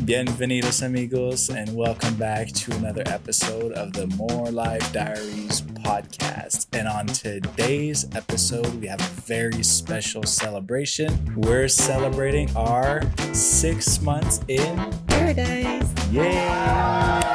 Bienvenidos, amigos, and welcome back to another episode of the More Life Diaries podcast. And on today's episode, we have a very special celebration. We're celebrating our 6 months in paradise. Yay!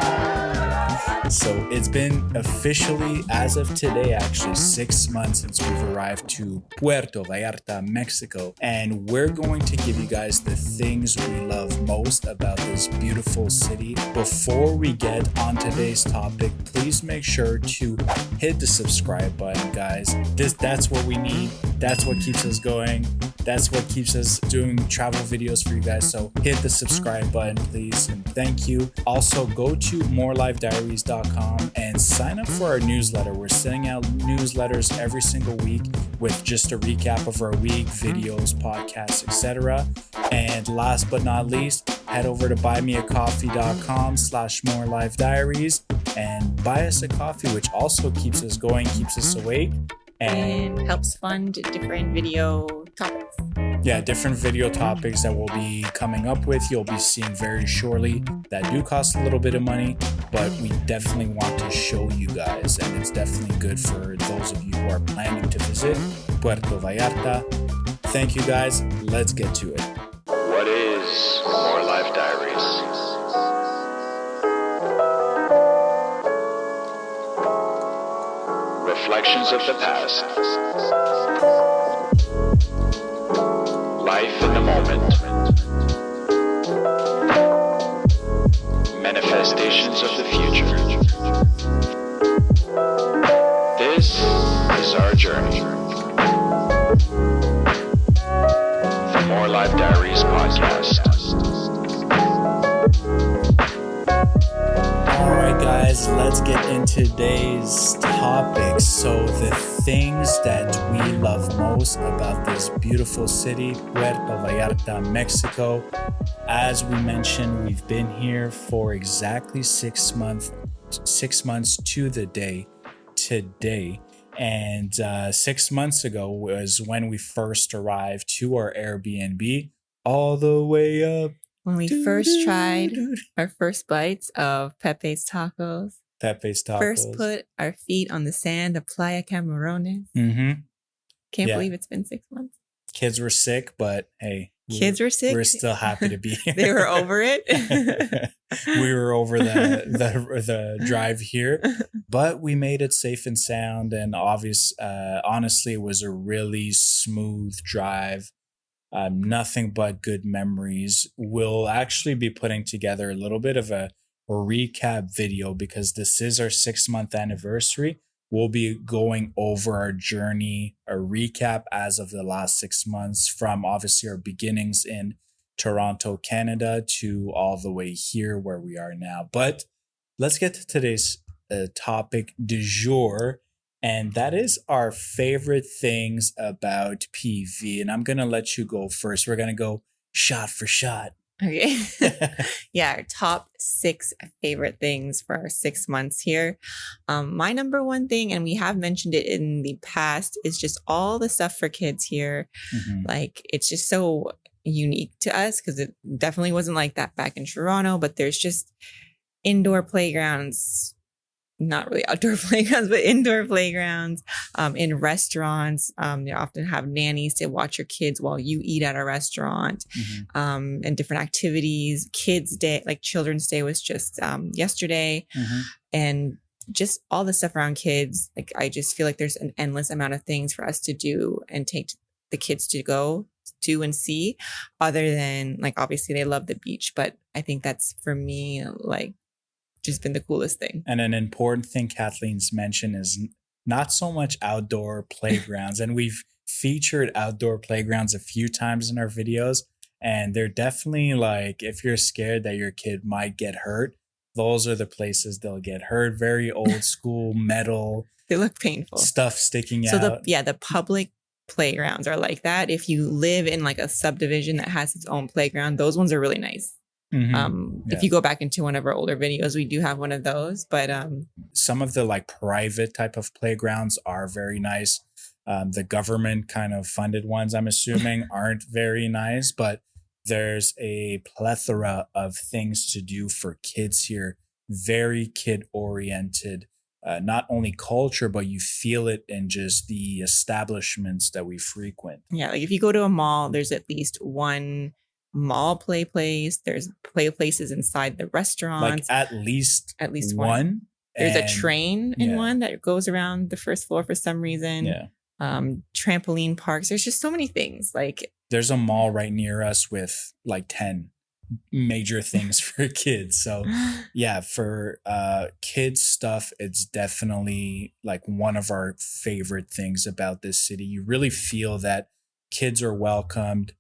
So it's been officially, as of today, actually 6 months since we've arrived to Puerto Vallarta, Mexico. And we're going to give you guys the things we love most about this beautiful city. Before we get on today's topic, please make sure to hit the subscribe button, guys. That's what we need. That's what keeps us going. That's what keeps us doing travel videos for you guys. So hit the subscribe button, please. And thank you. Also, go to morelifediaries.com and sign up for our newsletter. We're sending out newsletters every single week with just a recap of our week, videos, podcasts, etc. And last but not least, head over to buymeacoffee.com/morelifediaries and buy us a coffee, which also keeps us going, keeps us awake. And helps fund different video topics. Yeah, different video topics that we'll be coming up with. You'll be seeing very shortly that do cost a little bit of money, but we definitely want to show you guys. And it's definitely good for those of you who are planning to visit Puerto Vallarta. Thank you, guys. Let's get to it. What is More Life Diaries? Reflections of the past. Life in the moment. Manifestations of the future. This is our journey. The More Life Diaries podcast. Alright guys, let's get into today's topic. So the things that we love most about this beautiful city, Puerto Vallarta, Mexico. As we mentioned, we've been here for exactly 6 months to the day today. And 6 months ago was when we first arrived to our Airbnb all the way up. When we first tried our first bites of Pepe's tacos. First put our feet on the sand of Playa Camarones. Mm-hmm. Can't believe it's been 6 months. Kids were sick, but hey. Kids were sick. We're still happy to be here. They were over it. We were over the drive here, but we made it safe and sound. And honestly, it was a really smooth drive. Nothing but good memories. We'll actually be putting together a little bit of a recap video because this is our 6-month anniversary. We'll be going over our journey, a recap as of the last 6 months from obviously our beginnings in Toronto, Canada to all the way here where we are now. But let's get to today's topic du jour. And that is our favorite things about PV. And I'm going to let you go first. We're going to go shot for shot. Okay. Yeah, our top 6 favorite things for our 6 months here. My number one thing, and we have mentioned it in the past, is just all the stuff for kids here. Mm-hmm. Like, it's just so unique to us because it definitely wasn't like that back in Toronto, but there's just indoor playgrounds. Not really outdoor playgrounds, but indoor playgrounds, in restaurants. They often have nannies to watch your kids while you eat at a restaurant, mm-hmm. And different activities. Kids' Day, like Children's Day was just yesterday, mm-hmm. and just all the stuff around kids. Like, I just feel like there's an endless amount of things for us to do and take the kids to go do and see, other than, like, obviously they love the beach, but I think that's, for me, like, just been the coolest thing. And an important thing Kathleen's mentioned is not so much outdoor playgrounds. And we've featured outdoor playgrounds a few times in our videos. And they're definitely like, if you're scared that your kid might get hurt, those are the places they'll get hurt. Very old school metal. They look painful. Stuff sticking out. So the public playgrounds are like that. If you live in like a subdivision that has its own playground, those ones are really nice. Mm-hmm. If you go back into one of our older videos, we do have one of those, but some of the like private type of playgrounds are very nice. The government kind of funded ones, I'm assuming, aren't very nice, but There's a plethora of things to do for kids here, very kid oriented. Not only culture, but you feel it in just the establishments that we frequent. Yeah, like if you go to a mall, there's at least one mall play place. There's play places inside the Like restaurants. at least At least one. There's a And train in yeah. one that goes around the first floor for some reason. yeah, Trampoline parks. There's just so many things. Like, there's a mall right near us with like 10 major things for kids. So yeah, for kids stuff, it's definitely like one of our favorite things about this city. You really feel that kids are welcomed.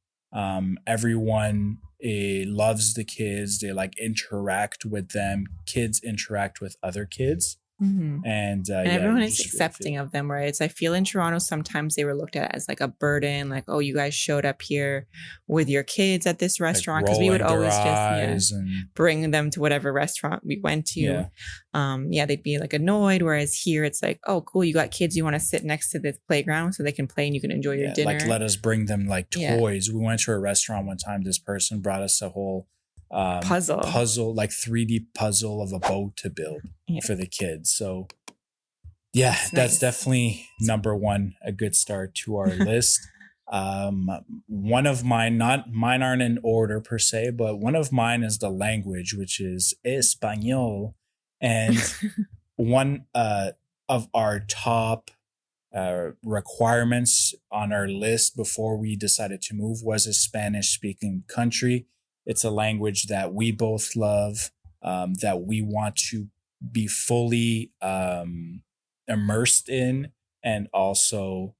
Everyone loves the kids. They like interact with them. Kids interact with other kids. mhm. And And yeah, everyone you is just really accepting of them, right? I feel in Toronto, sometimes they were looked at as like a burden, like, oh, you guys showed up here with your kids at this like restaurant. Because we would rolling their always just eyes and bring them to whatever restaurant we went to. yeah. They'd be like annoyed. Whereas here it's like, oh, cool, you got kids, you want to sit next to the playground so they can play and you can enjoy your Yeah, dinner. like let us bring them like Yeah. toys. We went to a restaurant one time. This person brought us a whole Puzzle. like 3D puzzle of a boat to build Yeah. for the kids. So yeah, It's that's nice. definitely number one, a good start to our list. One of mine, not mine aren't in order per se, but one of mine is the language, which is Espanol. And one of our top requirements on our list before we decided to move was a Spanish speaking country. It's a language that we both love, that we want to be fully immersed in and also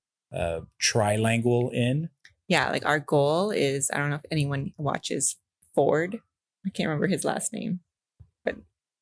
trilingual in. Yeah, like our goal is, I don't know if anyone watches Ford. I can't remember his last name, but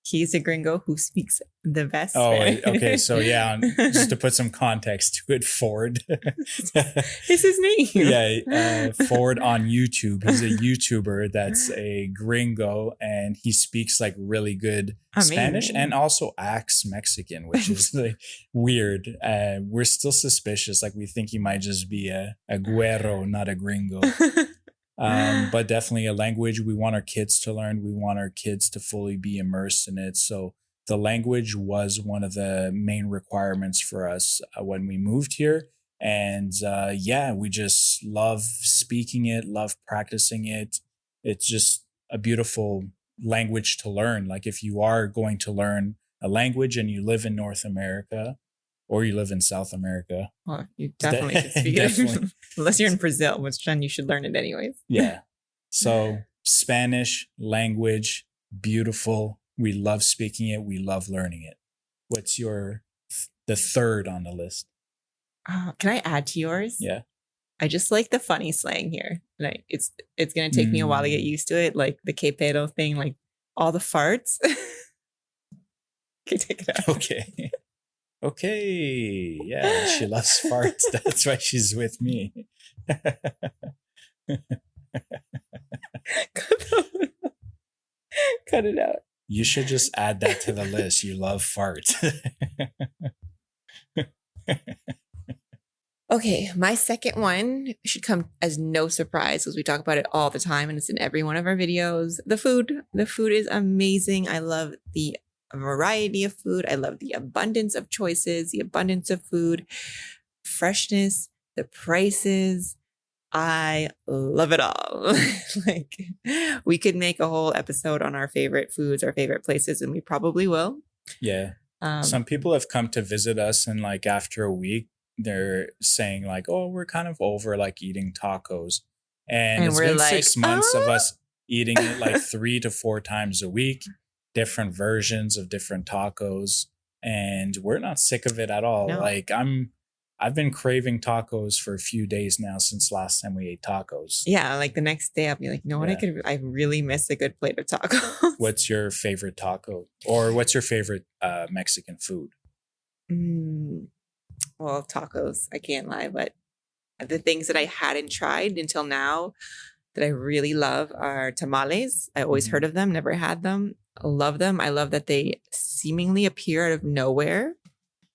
he's a gringo who speaks the best Oh, Spanish. okay. So yeah, just to put some context to it, Ford. It's his name. Yeah, Ford on YouTube. He's a YouTuber that's a gringo, and he speaks like really good Spanish Amazing. and also acts Mexican, which is like weird. We're still suspicious. Like we think he might just be a güero, not a gringo. But definitely a language we want our kids to learn. We want our kids to fully be immersed in it. So the language was one of the main requirements for us when we moved here. And yeah, we just love speaking it, love practicing it. It's just a beautiful language to learn. Like if you are going to learn a language and you live in North America or you live in South America, Well, you definitely should speak Definitely. it. Unless you're in Brazil, which then you should learn it anyways. yeah. So Spanish language, beautiful. We love speaking it. We love learning it. What's the third on the list? Can I add to yours? Yeah. I just like the funny slang here. Like it's gonna take me a while to get used to it. Like the que pedo thing, like all the farts. Okay, take it out. Okay. Okay. Yeah. She loves farts. That's why she's with me. Cut it out. You should just add that to the list. You love farts. Okay, my second one should come as no surprise because we talk about it all the time and it's in every one of our videos. The food. The food is amazing. I love the variety of food. I love the abundance of choices, the abundance of food, freshness, the prices. I love it all. Like we could make a whole episode on our favorite foods, our favorite places, and we probably will. Yeah. Some people have come to visit us and like after a week, they're saying like, oh, we're kind of over like eating tacos. And it's we're been like, 6 months of us eating it like 3 to 4 times a week, different versions of different tacos. And we're not sick of it at all. No. Like I've been craving tacos for a few days now since last time we ate tacos. Yeah, like the next day I'll be like, you know what? Yeah. I really miss a good plate of tacos. What's your favorite taco? Or what's your favorite Mexican food? Well, tacos, I can't lie, but the things that I hadn't tried until now that I really love are tamales. I always heard of them, never had them. I love them. I love that they seemingly appear out of nowhere.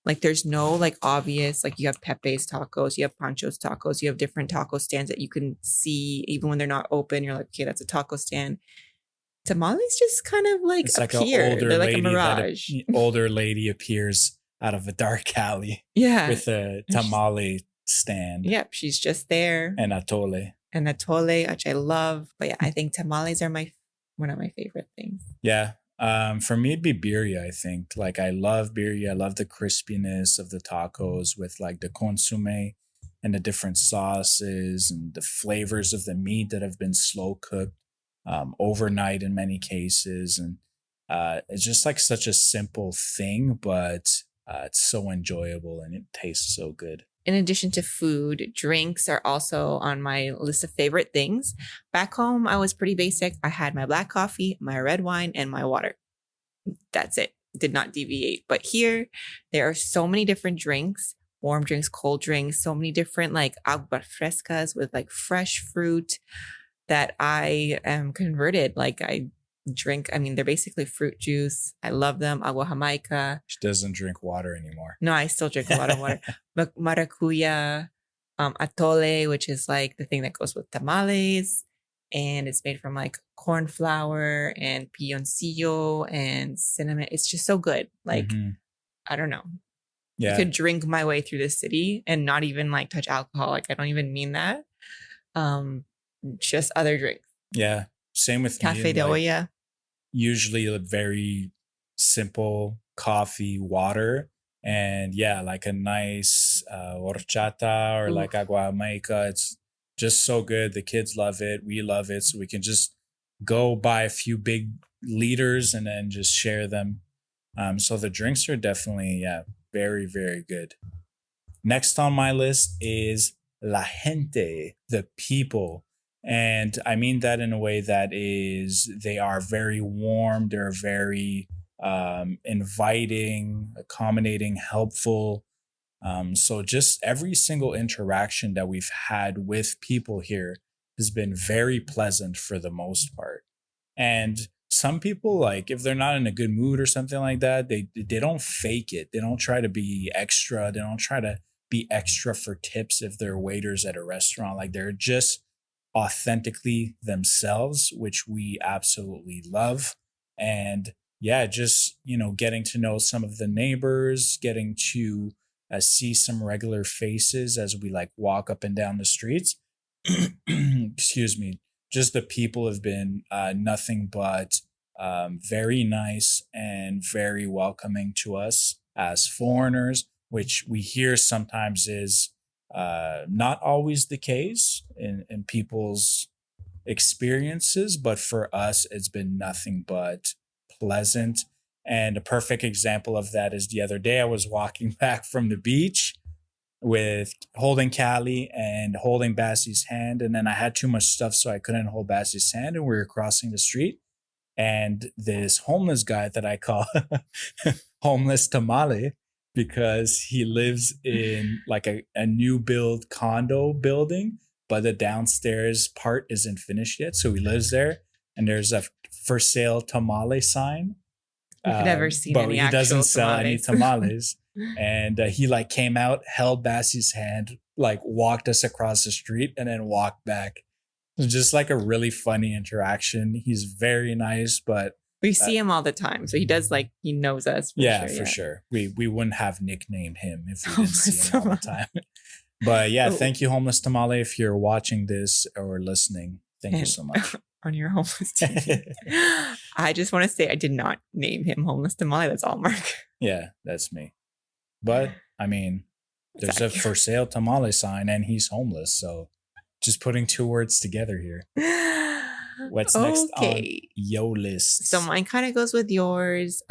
Like there's no like obvious, like you have Pepe's tacos, you have Pancho's tacos, you have different taco stands that you can see even when they're not open. You're like, okay, that's a taco stand. Tamales just kind of like It's like an appear. older They're like a lady mirage. older lady appears out of a dark alley Yeah. with a tamale stand. Yep. She's just there. And atole. And atole, which I love. But yeah, I think tamales are one of my favorite things. Yeah. For me, it'd be birria, I think. Like, I love birria. I love the crispiness of the tacos with like the consomme and the different sauces and the flavors of the meat that have been slow cooked overnight in many cases. And it's just like such a simple thing, but it's so enjoyable and it tastes so good. In addition to food, drinks are also on my list of favorite things. Back home, I was pretty basic. I had my black coffee, my red wine, and my water. That's it. Did not deviate. But here, there are so many different drinks, warm drinks, cold drinks, so many different like agua frescas with like fresh fruit that I am converted. Like I drink, I mean, they're basically fruit juice. I love them. Agua Jamaica. She doesn't drink water anymore. No, I still drink a lot of water. Maracuya, atole, which is like the thing that goes with tamales. And it's made from like corn flour and piloncillo and cinnamon. It's just so good. Like, I don't know. Yeah. You could drink my way through the city and not even like touch alcohol. Like, I don't even mean that. Just other drinks. Yeah. Same with me. Cafe de olla. Usually a very simple coffee, water, and yeah, like a nice horchata or like agua jamaica. It's just so good. The kids love it. We love it. So we can just go buy a few big liters and then just share them. So the drinks are definitely, very, very good. Next on my list is la gente, the people. And I mean that in a way that is, they are very warm. They're very inviting, accommodating, helpful. So just every single interaction that we've had with people here has been very pleasant for the most part. And some people, like if they're not in a good mood or something like that, they don't fake it. They don't try to be extra. They don't try to be extra for tips if they're waiters at a restaurant. Like they're just authentically themselves, which we absolutely love. And yeah, just, getting to know some of the neighbors, getting to see some regular faces as we like walk up and down the streets. Excuse me. Just the people have been nothing but very nice and very welcoming to us as foreigners, which we hear sometimes is not always the case in people's experiences, but for us, it's been nothing but pleasant. And a perfect example of that is the other day I was walking back from the beach with holding Callie and holding Bassie's hand. And then I had too much stuff, so I couldn't hold Bassie's hand. And we were crossing the street. And this homeless guy that I call Homeless Tamale, because he lives in like a new build condo building, but the downstairs part isn't finished yet. So he lives there and there's a for sale tamale sign. I've never seen but any he actual doesn't sell tamales. any tamales. And he like came out, held Bassie's hand, like walked us across the street and then walked back. It's just like a really funny interaction. He's very nice, but we see him all the time. So he does he knows us. For sure. We wouldn't have nicknamed him if we didn't see him all the time. But yeah, thank you, Homeless Tamale, if you're watching this or listening. Thank you so much. On your homeless TV. I just want to say I did not name him Homeless Tamale. That's all, Mark. Yeah, that's me. But I mean, there's a for sale tamale sign and he's homeless. So just putting two words together here. What's next on your list? So mine kind of goes with yours.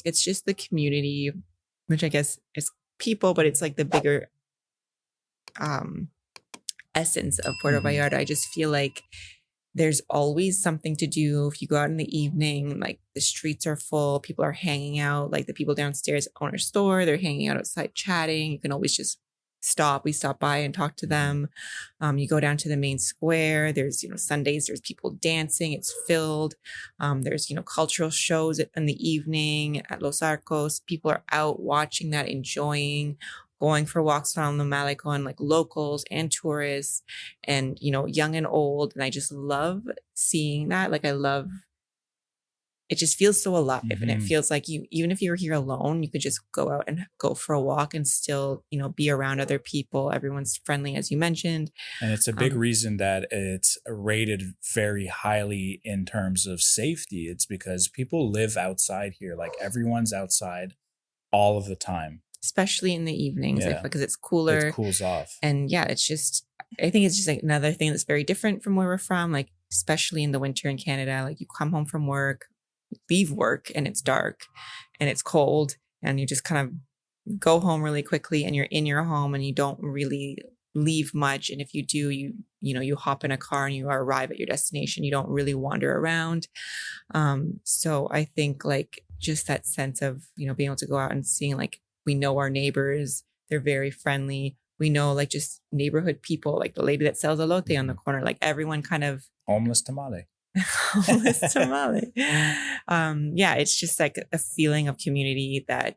It's just the community, which I guess is people, but it's like the bigger essence of Puerto Vallarta. I just feel like there's always something to do. If you go out in the evening, like the streets are full, people are hanging out, like the people downstairs own a store, they're hanging out outside chatting. You can always just we stop by and talk to them. You go down to the main square. There's, Sundays, there's people dancing. It's filled. There's, cultural shows in the evening at Los Arcos. People are out watching that, enjoying, going for walks around the Malecon, like locals and tourists and, young and old. And I just love seeing that. Like, it just feels so alive. And it feels like even if you were here alone, you could just go out and go for a walk and still, be around other people. Everyone's friendly, as you mentioned. And it's a big reason that it's rated very highly in terms of safety. It's because people live outside here. Like, everyone's outside all of the time. Especially in the evenings, because it's cooler. It cools off. And I think it's just like another thing that's very different from where we're from. Like, especially in the winter in Canada, like you come home from work, leave work, and it's dark and it's cold, and you just kind of go home really quickly, and you're in your home and you don't really leave much. And if you do, you hop in a car and you arrive at your destination. You don't really wander around. So I think like just that sense of, being able to go out and seeing, like, we know our neighbors, they're very friendly. We know like just neighborhood people, like the lady that sells elote on the corner, like everyone kind of homeless tamale. Homeless tamale. It's just like a feeling of community that,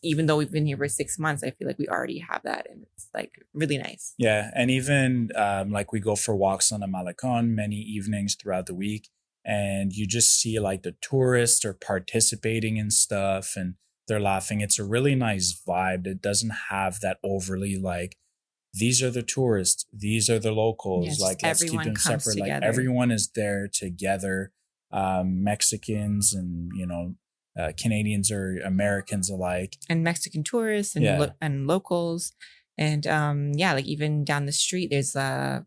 even though we've been here for 6 months, I feel like we already have that, and it's like really nice. Yeah, and even like we go for walks on the Malecon many evenings throughout the week, and you just see like the tourists are participating in stuff and they're laughing. It's a really nice vibe. It doesn't have that overly like, these are the tourists, these are the locals. Like, let's keep them separate. Together. Like, everyone is there together. Mexicans and, Canadians or Americans alike. And Mexican tourists and locals. And like even down the street, there's a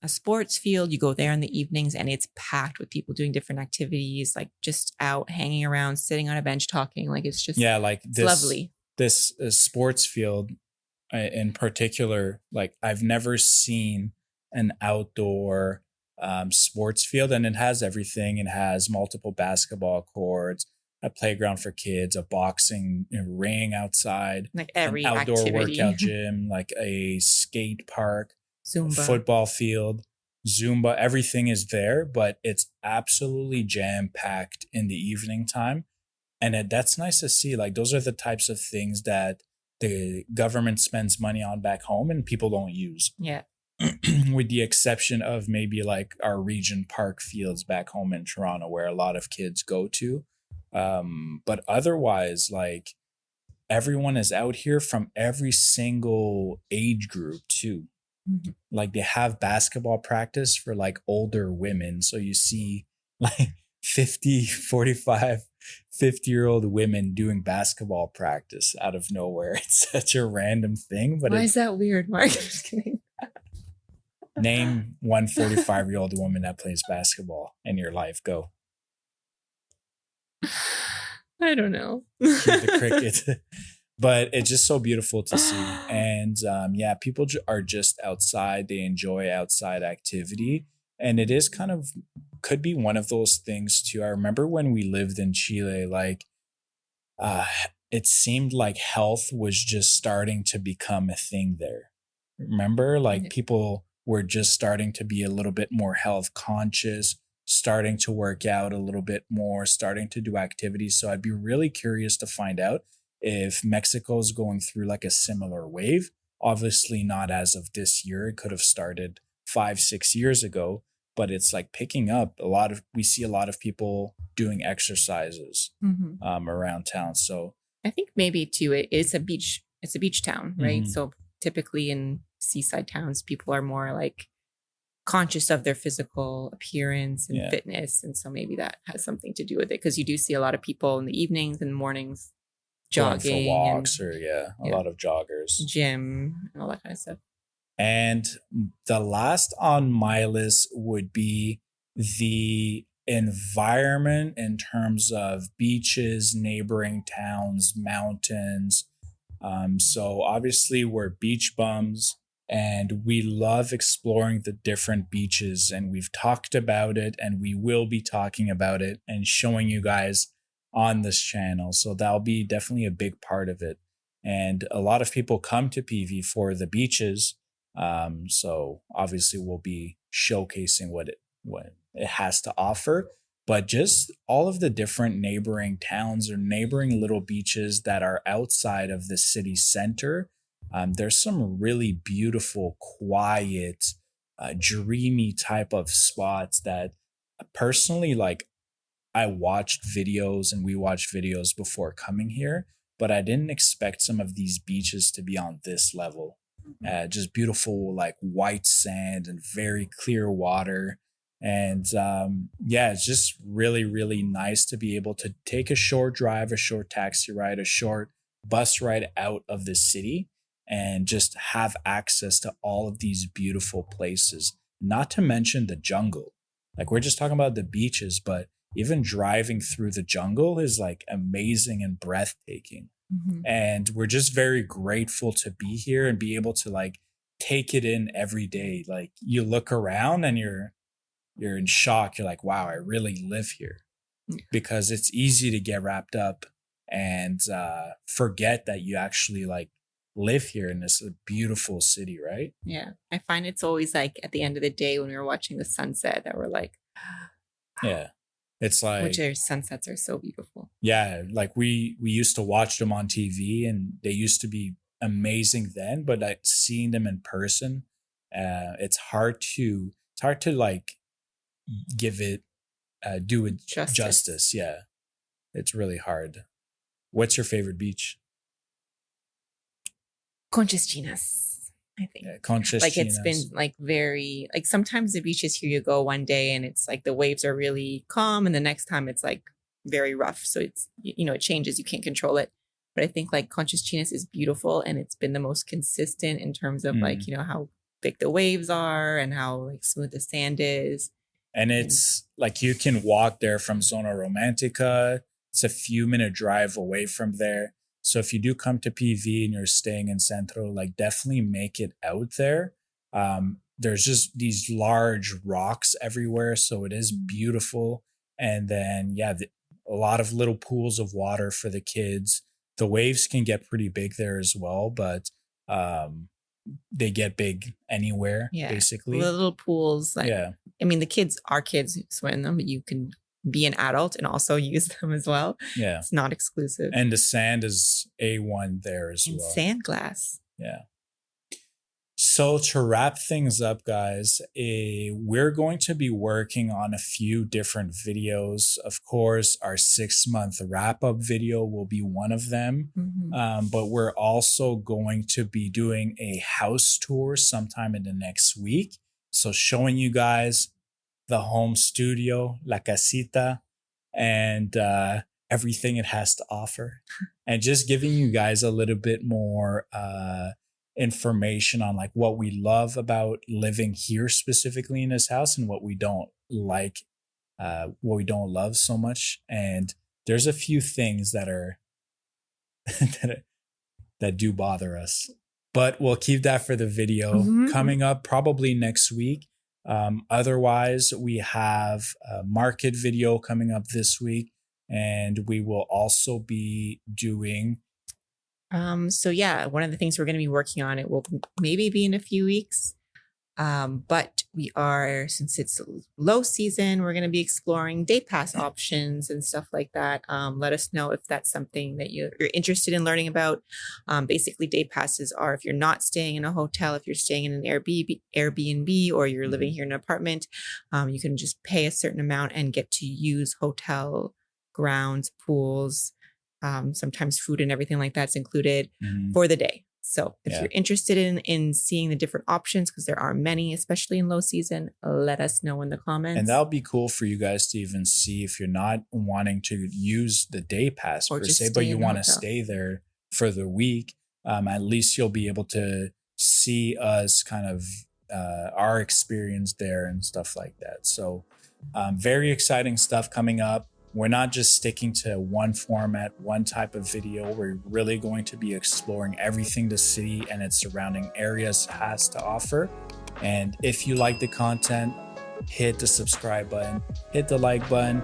sports field. You go there in the evenings and it's packed with people doing different activities, like just out hanging around, sitting on a bench talking. Like, it's just it's lovely. This sports field in particular, like, I've never seen an outdoor sports field, and it has everything. It has multiple basketball courts, a playground for kids, a boxing ring outside, like every an outdoor activity. workout gym, like a skate park, Zumba, football field, Zumba. Everything is there, but it's absolutely jam-packed in the evening time. And that's nice to see. Like, those are the types of things that the government spends money on back home and people don't use. Yeah. With the exception of maybe like our region park fields back home in Toronto, where a lot of kids go to. But otherwise, like, everyone is out here from every single age group too. Mm-hmm. Like, they have basketball practice for like older women. So you see like 50-year-old women doing basketball practice out of nowhere. It's such a random thing. But why is that weird, Mark? I'm just kidding. Name one 45-year-old woman that plays basketball in your life. Go. I don't know. The cricket. But it's just so beautiful to see. And people are just outside. They enjoy outside activity. And it is could be one of those things too. I remember when we lived in Chile, like, it seemed like health was just starting to become a thing there. Remember, like, people were just starting to be a little bit more health conscious, starting to work out a little bit more, starting to do activities. So I'd be really curious to find out if Mexico's going through like a similar wave. Obviously not as of this year. It could have started 5-6 years ago, but it's like picking up. We see a lot of people doing exercises around town. So I think maybe too, it's a beach town, right? Mm-hmm. So typically in seaside towns, people are more like conscious of their physical appearance and fitness. And so maybe that has something to do with it, because you do see a lot of people in the evenings and mornings jogging, going for walks, or a lot of joggers, gym, and all that kind of stuff. And the last on my list would be the environment in terms of beaches, neighboring towns, mountains. So obviously we're beach bums and we love exploring the different beaches, and we've talked about it and we will be talking about it and showing you guys on this channel. So that'll be definitely a big part of it. And a lot of people come to PV for the beaches. So obviously we'll be showcasing what it has to offer, but just all of the different neighboring towns or neighboring little beaches that are outside of the city center. There's some really beautiful, quiet, dreamy type of spots that personally, like, I watched videos and we watched videos before coming here, but I didn't expect some of these beaches to be on this level. Just beautiful, like white sand and very clear water. And yeah, it's just really, really nice to be able to take a short drive, a short taxi ride, a short bus ride out of the city and just have access to all of these beautiful places, not to mention the jungle. Like, we're just talking about the beaches, but even driving through the jungle is like amazing and breathtaking. And we're just very grateful to be here and be able to like take it in every day. Like, you look around and you're in shock. You're like, wow, I really live here. Because it's easy to get wrapped up and forget that you actually like live here in this beautiful city, right? Yeah. I find it's always like at the end of the day when we're watching the sunset that we're like, yeah. It's like, which our sunsets are so beautiful. Yeah, like we used to watch them on TV and they used to be amazing then, but like seeing them in person, it's hard to like give it do it justice. Yeah. It's really hard. What's your favorite beach? Conchas Chinas, I think. Yeah, Conchas like Chinas. It's been like very like sometimes the beaches here you go one day and it's like the waves are really calm and the next time it's like very rough. So it's, you know, it changes. You can't control it. But I think like Conchas Chinas is beautiful and it's been the most consistent in terms of like, you know, how big the waves are and how like smooth the sand is. And it's like you can walk there from Zona Romantica. It's a few minute drive away from there. So if you do come to PV and you're staying in Centro, like definitely make it out there. There's just these large rocks everywhere. So it is beautiful. And then, yeah, a lot of little pools of water for the kids. The waves can get pretty big there as well, but they get big anywhere, basically. The little pools. Like, I mean, our kids swim in them, but you can be an adult and also use them as well. Yeah. It's not exclusive. And the sand is A1 there as well. Sand glass. Yeah. So to wrap things up, guys, we're going to be working on a few different videos. Of course, our 6-month wrap-up video will be one of them. But we're also going to be doing a house tour sometime in the next week. So showing you guys the home studio, La Casita, and everything it has to offer. And just giving you guys a little bit more information on like what we love about living here specifically in this house and what we don't like, what we don't love so much. And there's a few things that are that do bother us, but we'll keep that for the video coming up probably next week. Otherwise, we have a market video coming up this week, and we will also be doing. So yeah, one of the things we're going to be working on, it will maybe be in a few weeks. But we are, since it's low season, we're going to be exploring day pass options and stuff like that. Let us know if that's something that you're interested in learning about. Basically, day passes are if you're not staying in a hotel, if you're staying in an Airbnb or you're living here in an apartment, you can just pay a certain amount and get to use hotel grounds, pools, sometimes food and everything like that's included for the day. So if you're interested in seeing the different options, because there are many, especially in low season, let us know in the comments. And that'll be cool for you guys to even see if you're not wanting to use the day pass per se, but you want to stay there for the week. At least you'll be able to see us kind of our experience there and stuff like that. So very exciting stuff coming up. We're not just sticking to one format, one type of video. We're really going to be exploring everything the city and its surrounding areas has to offer. And if you like the content, hit the subscribe button, hit the like button,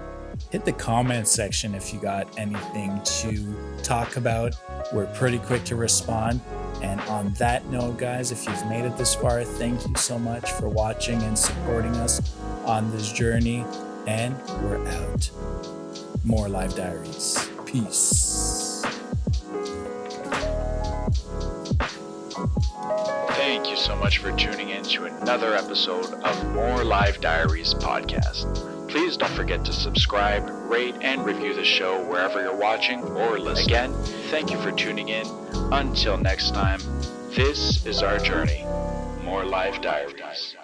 hit the comment section if you got anything to talk about. We're pretty quick to respond. And on that note, guys, if you've made it this far, thank you so much for watching and supporting us on this journey. And we're out. More Life Diaries. Peace. Thank you so much for tuning in to another episode of More Live Diaries podcast. Please don't forget to subscribe, rate, and review the show wherever you're watching or listening. Again, thank you for tuning in. Until next time, this is our journey. More Live Diaries.